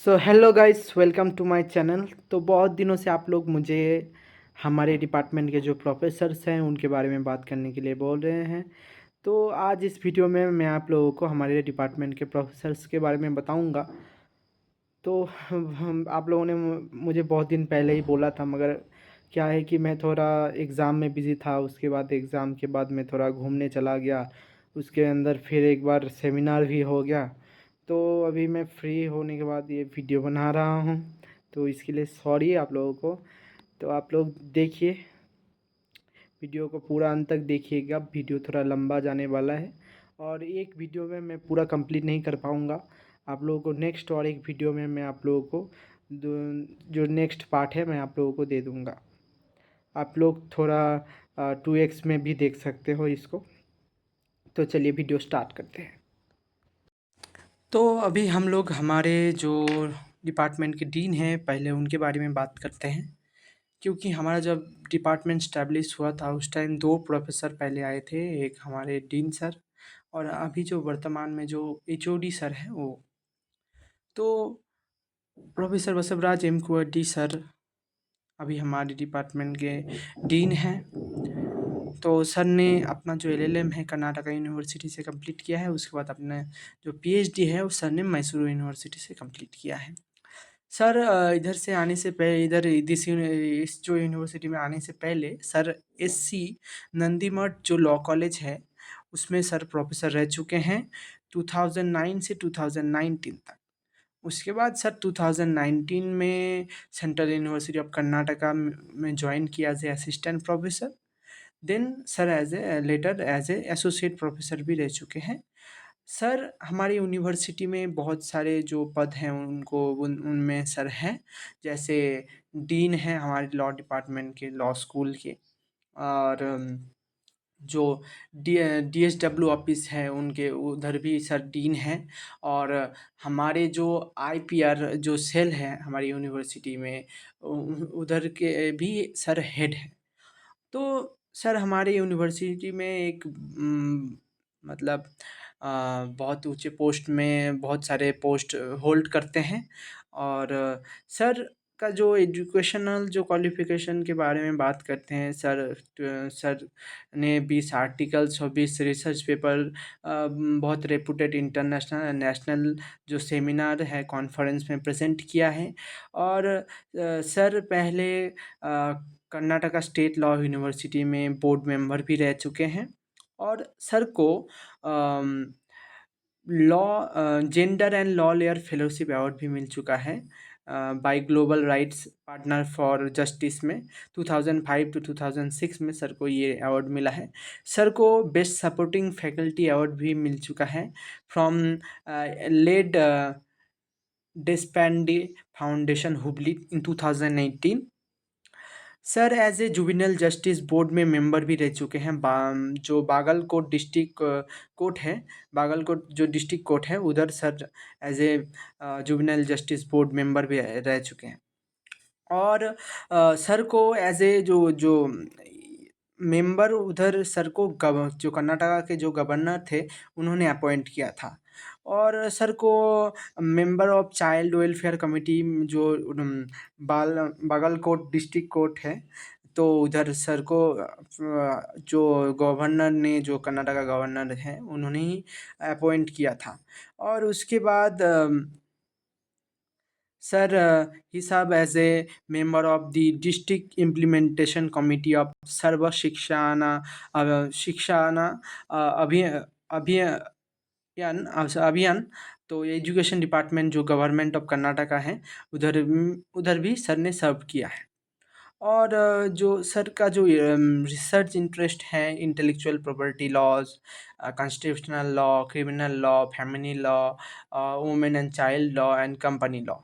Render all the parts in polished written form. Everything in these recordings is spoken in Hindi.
So hello guys, welcome to my channel. तो बहुत दिनों से आप लोग मुझे हमारे डिपार्टमेंट के जो प्रोफेसर्स हैं उनके बारे में बात करने के लिए बोल रहे हैं। तो आज इस वीडियो में मैं आप लोगों को हमारे डिपार्टमेंट के प्रोफेसर्स के बारे में बताऊंगा। तो हम आप लोगों ने मुझे बहुत दिन पहले ही बोला था, मगर क्या है कि मैं थोड़ा एग्ज़ाम में बिज़ी था। उसके बाद एग्ज़ाम के बाद मैं थोड़ा घूमने चला गया। उसके अंदर फिर एक बार सेमिनार भी हो गया। तो अभी मैं फ्री होने के बाद ये वीडियो बना रहा हूँ, तो इसके लिए सॉरी आप लोगों को। तो आप लोग देखिए, वीडियो को पूरा अंत तक देखिएगा। वीडियो थोड़ा लंबा जाने वाला है और एक वीडियो में मैं पूरा कंप्लीट नहीं कर पाऊँगा। आप लोगों को नेक्स्ट और एक वीडियो में मैं आप लोगों को जो नेक्स्ट पार्ट है मैं आप लोगों को दे दूँगा। आप लोग थोड़ा 2x में भी देख सकते हो इसको। तो चलिए वीडियो स्टार्ट करते हैं। तो अभी हम लोग हमारे जो डिपार्टमेंट के डीन हैं पहले उनके बारे में बात करते हैं। क्योंकि हमारा जब डिपार्टमेंट स्टैब्लिश हुआ था उस टाइम 2 प्रोफ़ेसर पहले आए थे, एक हमारे डीन सर और अभी जो वर्तमान में जो एचओडी सर हैं वो। तो प्रोफ़ेसर बसवराज एम कुंवरटी सर अभी हमारे डिपार्टमेंट के डीन हैं। तो सर ने अपना जो एलएलएम है कर्नाटका यूनिवर्सिटी से कंप्लीट किया है। उसके बाद अपना जो पीएचडी है वो सर ने मैसूर यूनिवर्सिटी से कंप्लीट किया है। सर इधर से आने से पहले इस जो यूनिवर्सिटी में आने से पहले सर एससी नंदीमठ जो लॉ कॉलेज है उसमें सर प्रोफेसर रह चुके हैं 2009 से 2019 तक। उसके बाद सर 2019 में सेंट्रल यूनिवर्सिटी ऑफ कर्नाटका में ज्वाइन किया as a assistant professor. Then sir as a associate professor भी रह चुके हैं। सर हमारी यूनिवर्सिटी में बहुत सारे जो पद हैं उनको उनमें सर हैं, जैसे डीन हैं हमारे लॉ डिपार्टमेंट के, लॉ स्कूल के। और जो डीएसडब्ल्यू ऑफिस है उनके उधर भी सर डीन हैं। और हमारे जो आईपीआर जो सेल है हमारी यूनिवर्सिटी में उधर के भी सर हेड हैं। तो सर हमारे यूनिवर्सिटी में एक मतलब बहुत ऊँचे पोस्ट में बहुत सारे पोस्ट होल्ड करते हैं। और सर का जो एजुकेशनल जो क्वालिफ़िकेशन के बारे में बात करते हैं, सर ने 20 आर्टिकल्स और 20 रिसर्च पेपर बहुत रेपुटेड इंटरनेशनल एंड नेशनल जो सेमिनार है कॉन्फ्रेंस में प्रेज़ेंट किया है। और सर पहले कर्नाटका स्टेट लॉ यूनिवर्सिटी में बोर्ड मेंबर भी रह चुके हैं। और सर को gender and law lawyer fellowship award भी मिल चुका है by global rights partner for justice में। 2005 टू 2006 में सर को ये अवार्ड मिला है। सर को बेस्ट सपोर्टिंग फैकल्टी अवार्ड भी मिल चुका है from LEAD Deshpande foundation Hubli in 2018। Sir as a juvenile justice board में मेंबर भी रह चुके हैं। जो बागलकोट डिस्ट्रिक्ट कोर्ट है, बागलकोट जो डिस्ट्रिक्ट कोर्ट है उधर sir as a juvenile justice board member भी रह चुके हैं। और सर को एज ए जो जो मेंबर उधर सर को जो कर्नाटका के जो गवर्नर थे उन्होंने अपॉइंट किया था। और सर को member of child welfare committee जो बाल बागलकोट डिस्ट्रिक्ट कोर्ट है, तो उधर सर को जो गवर्नर ने जो कर्नाटका गवर्नर हैं उन्होंने ही अपॉइंट किया था। और उसके बाद sir he serve as a member of the district implementation committee of Sarva Shiksha Abhiyan. तो एजुकेशन डिपार्टमेंट जो गवर्नमेंट ऑफ कर्नाटका है उधर उधर भी सर ने सर्व किया है। और जो सर का जो रिसर्च इंटरेस्ट है intellectual property laws, constitutional law, criminal law, family law, women and child law and company law.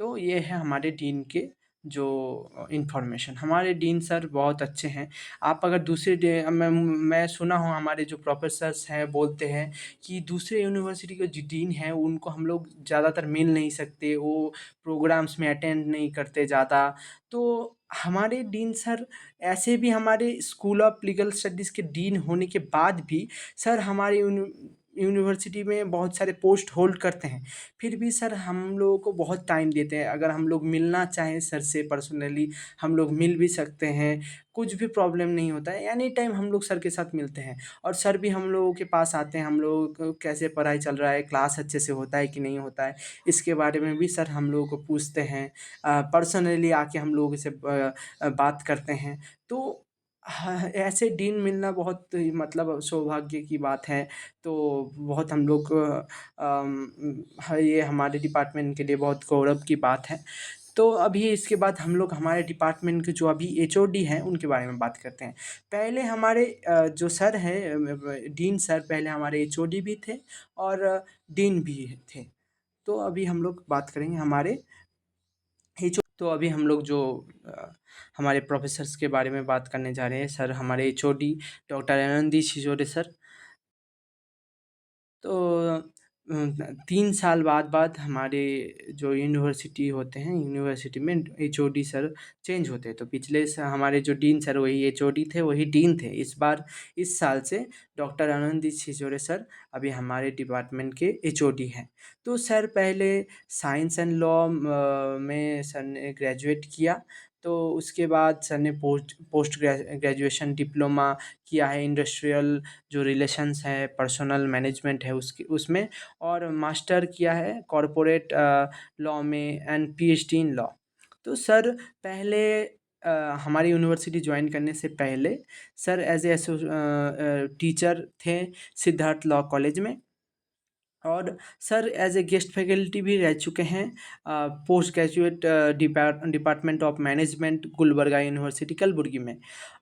तो ये है हमारे डीन के जो इन्फॉर्मेशन। हमारे डीन सर बहुत अच्छे हैं। आप अगर दूसरे मैं सुना हूँ हमारे जो प्रोफेसर्स हैं बोलते हैं कि दूसरे यूनिवर्सिटी के जो डीन हैं उनको हम लोग ज़्यादातर मिल नहीं सकते, वो प्रोग्राम्स में अटेंड नहीं करते ज़्यादा। तो हमारे डीन सर ऐसे भी हमारे स्कूल ऑफ लीगल स्टडीज़ के डीन होने के बाद भी सर हमारे यूनिवर्सिटी में बहुत सारे पोस्ट होल्ड करते हैं, फिर भी सर हम लोगों को बहुत टाइम देते हैं। अगर हम लोग मिलना चाहें सर से पर्सनली, हम लोग मिल भी सकते हैं, कुछ भी प्रॉब्लम नहीं होता है, एनी टाइम हम लोग सर के साथ मिलते हैं। और सर भी हम लोगों के पास आते हैं, हम लोगों को कैसे पढ़ाई चल रहा है, क्लास अच्छे से होता है कि नहीं होता है, इसके बारे में भी सर हम लोगों को पूछते हैं। पर्सनली आके हम लोगों से बात करते हैं। तो हाँ, ऐसे डीन मिलना बहुत ही मतलब सौभाग्य की बात है। तो बहुत हम लोग हाँ, ये हमारे डिपार्टमेंट के लिए बहुत गौरव की बात है। तो अभी इसके बाद हम लोग हमारे डिपार्टमेंट के जो अभी एचओडी हैं उनके बारे में बात करते हैं। पहले हमारे जो सर हैं डीन सर पहले हमारे एचओडी भी थे और डीन भी थे। तो अभी हम लोग बात करेंगे हमारे तो अभी हम लोग जो हमारे प्रोफेसर्स के बारे में बात करने जा रहे हैं। सर हमारे HOD doctor Anandi Sisode sir. तो 3 साल बाद हमारे जो यूनिवर्सिटी होते हैं, यूनिवर्सिटी में एचओडी सर चेंज होते हैं। तो पिछले हमारे जो डीन सर वही एचओडी थे, वही डीन थे। इस बार इस साल से डॉक्टर आनंदी सिसोदे सर अभी हमारे डिपार्टमेंट के एचओडी हैं। तो सर पहले साइंस एंड लॉ में सर ने ग्रेजुएट किया। तो उसके बाद सर ने पोस्ट ग्रेजुएशन डिप्लोमा किया है इंडस्ट्रियल जो रिलेशंस है, पर्सनल मैनेजमेंट है उसकी उसमें, और मास्टर किया है कॉरपोरेट लॉ में एंड पीएचडी इन लॉ। तो सर पहले हमारी यूनिवर्सिटी ज्वाइन करने से पहले सर एज ए टीचर थे सिद्धार्थ लॉ कॉलेज में, और sir as a guest faculty भी रह चुके हैं post graduate department of management Gulbarga university Kalaburagi में।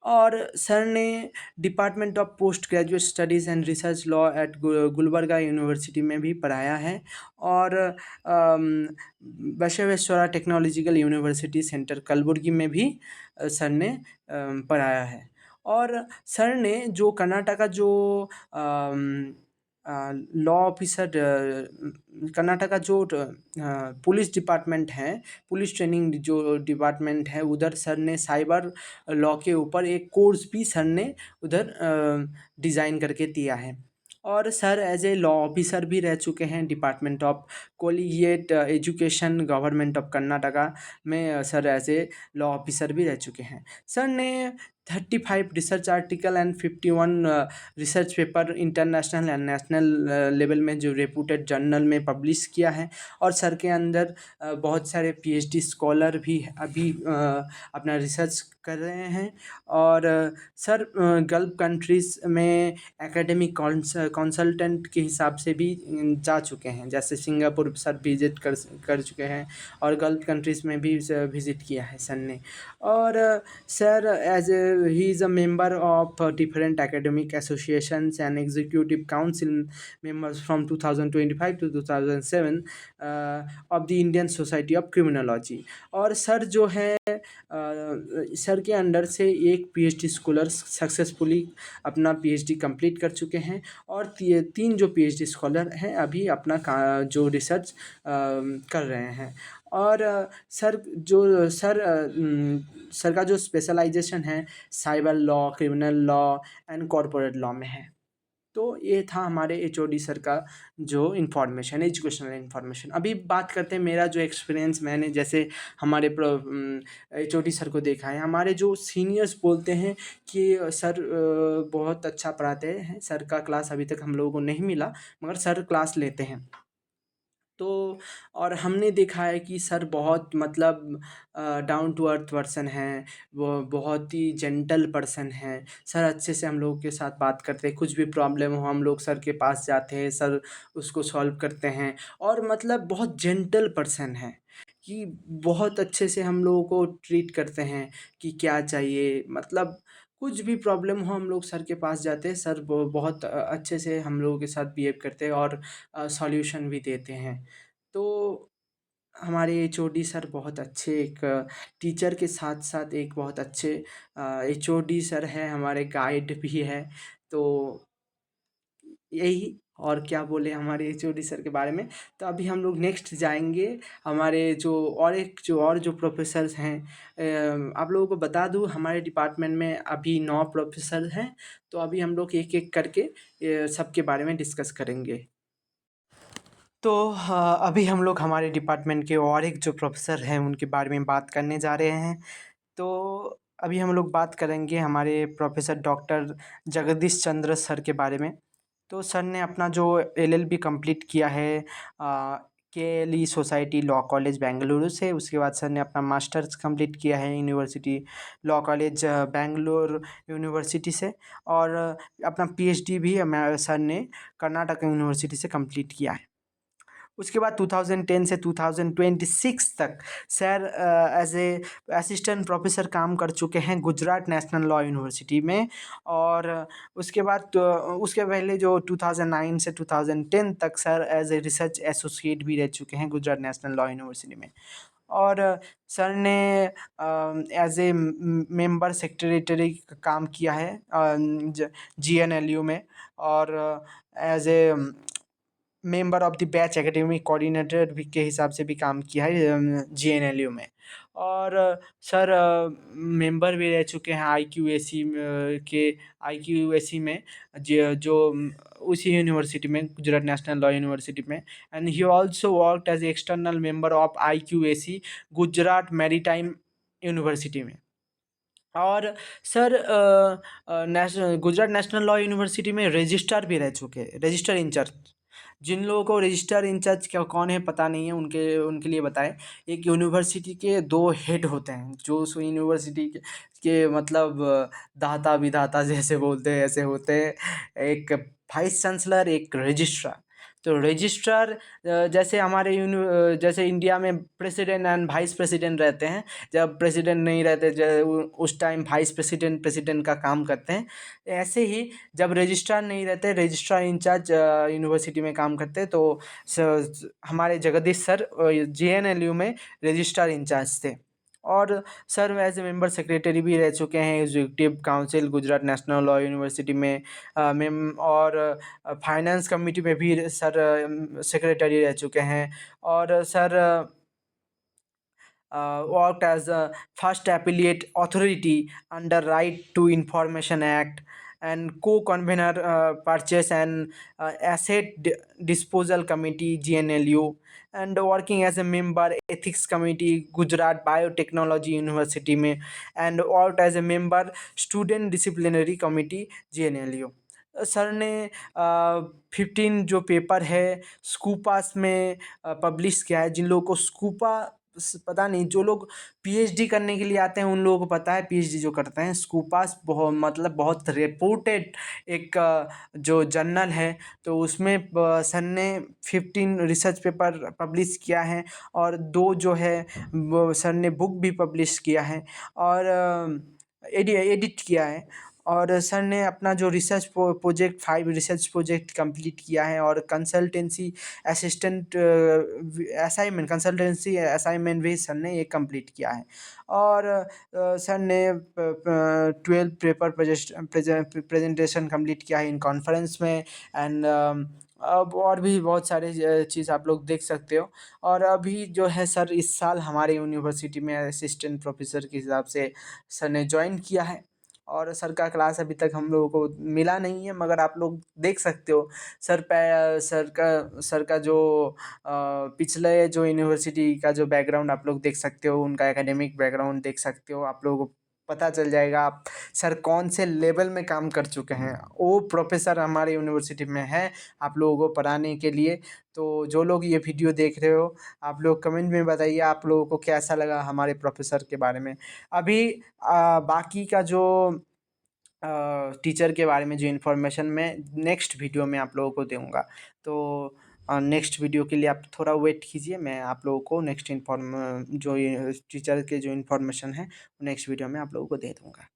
और सर ने department of post graduate studies and research law at Gulbarga university में भी पढ़ाया है। और Basaveshwara technological university centre Kalaburagi में भी सर ने पढ़ाया है। और सर ने जो कर्नाटका जो लॉ ऑफिसर कर्नाटका जो पुलिस डिपार्टमेंट है, पुलिस ट्रेनिंग जो डिपार्टमेंट है, उधर सर ने साइबर लॉ के ऊपर एक कोर्स भी सर ने उधर डिज़ाइन करके दिया है। और sir as a law officer भी रह चुके हैं department of collegiate education government of Karnataka में। Sir as a law officer भी रह चुके हैं। सर ने 35 research article and 51 research paper international and national level में जो रेपूटेड जर्नल में पब्लिश किया है। और सर के अंदर बहुत सारे पीएचडी स्कॉलर भी अभी अपना रिसर्च कर रहे हैं। और सर गल्फ कंट्रीज़ में एकेडमिक कंसल्टेंट के हिसाब से भी जा चुके हैं, जैसे सिंगापुर सर विजिट कर चुके हैं, और गल्फ कंट्रीज़ में भी विज़िट किया है सर ने। और sir as he is a member of different academic associations and executive council members from 2025 to 2007 of the Indian Society of Criminology। और सर जो है सर के अंडर से एक पीएचडी स्कॉलर सक्सेसफुली अपना पीएचडी कंप्लीट कर चुके हैं। और 3 जो पीएचडी स्कॉलर हैं अभी अपना जो रिसर्च कर रहे हैं। और सर का जो स्पेशलाइजेशन है cyber law, criminal law and corporate law में है। तो ये था हमारे एचओडी सर का जो इन्फॉर्मेशन, एजुकेशनल इन्फॉर्मेशन। अभी बात करते हैं मेरा जो एक्सपीरियंस, मैंने जैसे हमारे एचओडी सर को देखा है। हमारे जो सीनियर्स बोलते हैं कि सर बहुत अच्छा पढ़ाते हैं। सर का क्लास अभी तक हम लोगों को नहीं मिला, मगर सर क्लास लेते हैं। तो और हमने देखा है कि सर बहुत मतलब डाउन टू अर्थ पर्सन हैं, वो बहुत ही जेंटल पर्सन हैं। सर अच्छे से हम लोगों के साथ बात करते हैं, कुछ भी प्रॉब्लम हो हम लोग सर के पास जाते हैं, सर उसको सॉल्व करते हैं। और मतलब बहुत जेंटल पर्सन हैं कि बहुत अच्छे से हम लोगों को ट्रीट करते हैं कि क्या चाहिए, मतलब कुछ भी प्रॉब्लम हो हम लोग सर के पास जाते हैं, सर बहुत अच्छे से हम लोगों के साथ बिहेव करते हैं और सॉल्यूशन भी देते हैं। तो हमारे एचओडी सर बहुत अच्छे एक टीचर के साथ-साथ एक बहुत अच्छे एचओडी सर हैं, हमारे गाइड भी हैं। तो यही और क्या बोले हमारे एचओडी सर के बारे में। तो अभी हम लोग नेक्स्ट जाएंगे हमारे जो प्रोफेसर्स हैं। आप लोगों को बता दूं हमारे डिपार्टमेंट में अभी 9 प्रोफेसर हैं। तो अभी हम लोग एक एक करके सबके बारे में डिस्कस करेंगे। तो अभी हम लोग हमारे डिपार्टमेंट के और एक जो प्रोफेसर हैं उनके बारे में बात करने जा रहे हैं। तो अभी हम लोग बात करेंगे हमारे प्रोफेसर डॉक्टर जगदीश चंद्र सर के बारे में। तो सर ने अपना जो एलएलबी कंप्लीट किया है KLE society law college Bengaluru से। उसके बाद सर ने अपना मास्टर्स कंप्लीट किया है university law college Bangalore university से। और अपना पीएचडी भी सर ने कर्नाटक यूनिवर्सिटी से कंप्लीट किया है। उसके बाद 2010 से 2026 तक sir as a assistant professor काम कर चुके हैं गुजरात नेशनल लॉ यूनिवर्सिटी में। और उसके बाद उसके पहले जो 2009 से 2010 तक sir as a research associate भी रह चुके हैं गुजरात नेशनल लॉ यूनिवर्सिटी में। और सर ने एज ए मेंबर सेक्रेटरी काम किया है जीएनएलयू में। और as a member of the batch academic coordinator भी के हिसाब से भी काम किया है जीएनएलयू में। और सर मेंबर भी रह चुके हैं आईक्यूएसी में उसी यूनिवर्सिटी में गुजरात नेशनल लॉ यूनिवर्सिटी में। And he also worked as external member of IQAC Gujarat maritime university में। और sir Gujarat national law university में रजिस्ट्रार भी रह चुके हैं, रजिस्टर इंचार्ज। जिन लोगों को रजिस्टर इंचार्ज क्या कौन है पता नहीं है उनके उनके लिए बताएं। एक यूनिवर्सिटी के 2 हेड होते हैं जो उस यूनिवर्सिटी के मतलब दाता विधाता जैसे बोलते हैं ऐसे होते हैं। एक वाइस चांसलर एक रजिस्ट्रार। तो रजिस्ट्रार जैसे जैसे इंडिया में प्रेसिडेंट एंड वाइस प्रेसिडेंट रहते हैं। जब प्रेसिडेंट नहीं रहते उस टाइम वाइस प्रेसिडेंट प्रेसिडेंट का काम करते हैं। ऐसे ही जब रजिस्ट्रार नहीं रहते रजिस्ट्रार इंचार्ज यूनिवर्सिटी में काम करते हैं। तो हमारे जगदीश सर जेएनएलयू में रजिस्ट्रार इंचार्ज थे। और sir as a member secretary भी रह चुके हैं executive council Gujarat national law university में। और फाइनेंस कमेटी में भी सर सेक्रेटरी रह चुके हैं। और sir worked as a first appellate authority under Right to Information Act and co-convener Purchase and Asset Disposal Committee GNLU, and working as a member Ethics Committee Gujarat Biotechnology University में, and worked as a member Student Disciplinary Committee GNLU। Sir ने 15 जो पेपर है स्कूपास में पब्लिश किया है। जिन लोगों को स्कूपा पता नहीं, जो लोग पीएचडी करने के लिए आते हैं उन लोगों को पता है। पीएचडी जो करते हैं स्कूपास बहुत रेपुटेड एक जो जर्नल है। तो उसमें सर ने 15 रिसर्च पेपर पब्लिश किया है। और 2 जो है वो सर ने बुक भी पब्लिश किया है और एडिट किया है। और सर ने अपना जो research project 5 research project complete किया है। और कंसल्टेंसी असाइनमेंट भी सर ने ये कंप्लीट किया है। और सर ने 12 पेपर प्रेजेंटेशन कंप्लीट किया है इन कॉन्फ्रेंस में। एंड अब और भी बहुत सारे चीज़ आप लोग देख सकते हो। और अभी जो है सर इस साल हमारे यूनिवर्सिटी में असिस्टेंट प्रोफेसर के हिसाब से सर ने ज्वाइन किया है। और सर का क्लास अभी तक हम लोगों को मिला नहीं है, मगर आप लोग देख सकते हो सर का जो पिछले जो यूनिवर्सिटी का जो बैकग्राउंड आप लोग देख सकते हो, उनका एकेडमिक बैकग्राउंड देख सकते हो। आप लोगों को पता चल जाएगा आप सर कौन से लेवल में काम कर चुके हैं। वो प्रोफेसर हमारे यूनिवर्सिटी में है आप लोगों को पढ़ाने के लिए। तो जो लोग ये वीडियो देख रहे हो आप लोग कमेंट में बताइए आप लोगों को कैसा लगा हमारे प्रोफेसर के बारे में। अभी बाकी का जो टीचर के बारे में जो इन्फॉर्मेशन मैं नेक्स्ट वीडियो में आप लोगों को दूंगा। तो नेक्स्ट वीडियो के लिए आप थोड़ा वेट कीजिए, मैं आप लोगों को नेक्स्ट जो टीचर के जो इन्फॉर्मेशन है नेक्स्ट वीडियो में आप लोगों को दे दूंगा।